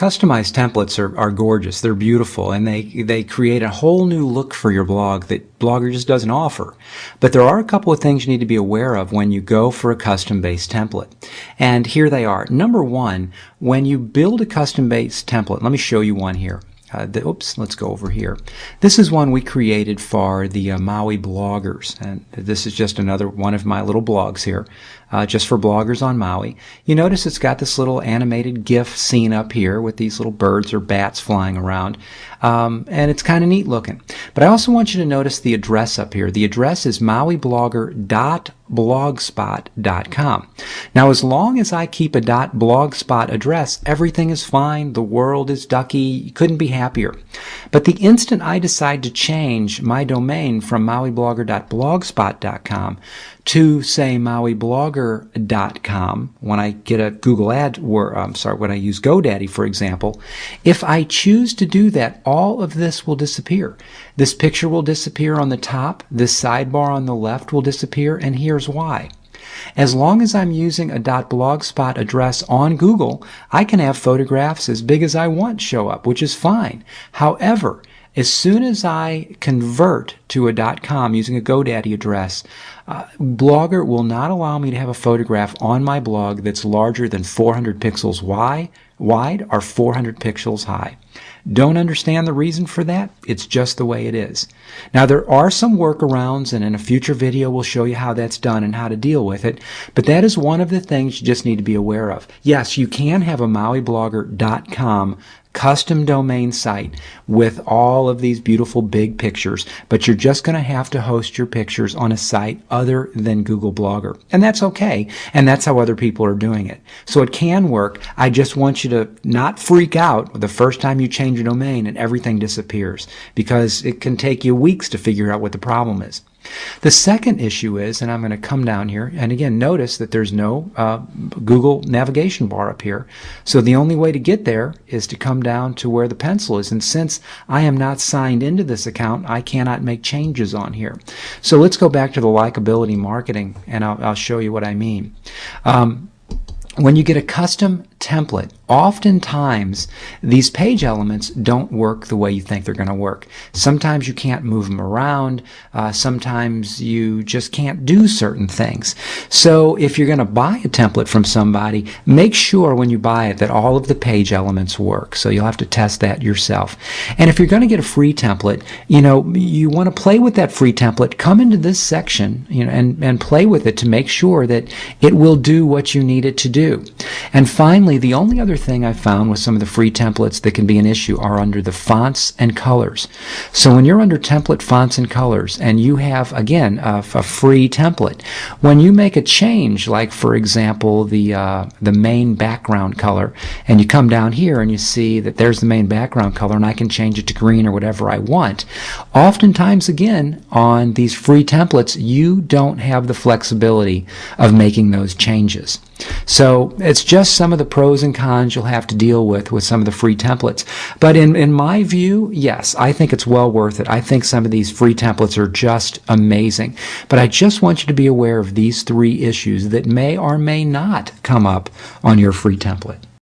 Customized templates are gorgeous. They're beautiful, and they create a whole new look for your blog that Blogger just doesn't offer. But there are a couple of things you need to be aware of when you go for a custom-based template. And here they are. Number one, when you build a custom-based template, let me show you one here. Let's go over here. This is one we created for the Maui bloggers, and this is just another one of my little blogs here, just for bloggers on Maui. You notice it's got this little animated GIF scene up here with these little birds or bats flying around, and it's kind of neat looking. But I also want you to notice the address up here. The address is mauiblogger.blogspot.com. Now, as long as I keep a .blogspot address, everything is fine. The world is ducky. You couldn't be happier. But the instant I decide to change my domain from mauiblogger.blogspot.com to, say, mauiblogger.com, when I get a Google ad, when I use GoDaddy, for example, if I choose to do that, all of this will disappear. This picture will disappear on the top, this sidebar on the left will disappear, and here's why. As long as I'm using a .blogspot address on Google, I can have photographs as big as I want show up, which is fine. However, as soon as I convert to a .com using a GoDaddy address, Blogger will not allow me to have a photograph on my blog that's larger than 400 pixels wide or 400 pixels high. Don't understand the reason for that? It's just the way it is. Now, there are some workarounds, and in a future video we'll show you how that's done and how to deal with it, but that is one of the things you just need to be aware of. Yes, you can have a mauiblogger.com custom domain site with all of these beautiful big pictures, but you're just going to have to host your pictures on a site other than Google Blogger. And that's okay, and that's how other people are doing it. So it can work. I just want you to not freak out the first time you change your domain and everything disappears, because it can take you weeks to figure out what the problem is. The second issue is, and I'm going to come down here, and again, notice that there's no Google navigation bar up here. So the only way to get there is to come down to where the pencil is. And since I am not signed into this account, I cannot make changes on here. So let's go back to the likability marketing, and I'll show you what I mean. When you get a custom template, oftentimes these page elements don't work the way you think they're going to work. Sometimes you can't move them around. Sometimes you just can't do certain things. So if you're going to buy a template from somebody, make sure when you buy it that all of the page elements work. So you'll have to test that yourself. And if you're going to get a free template, you want to play with that free template. Come into this section, and play with it to make sure that it will do what you need it to do. And finally, the only other thing I've found with some of the free templates that can be an issue are under the fonts and colors. So when you're under template fonts and colors and you have, again, a free template, when you make a change, like for example the main background color, and you come down here and you see that there's the main background color and I can change it to green or whatever I want, oftentimes again on these free templates you don't have the flexibility of making those changes. So it's just some of the pros and cons you'll have to deal with some of the free templates. But in my view, yes, I think it's well worth it. I think some of these free templates are just amazing. But I just want you to be aware of these three issues that may or may not come up on your free template.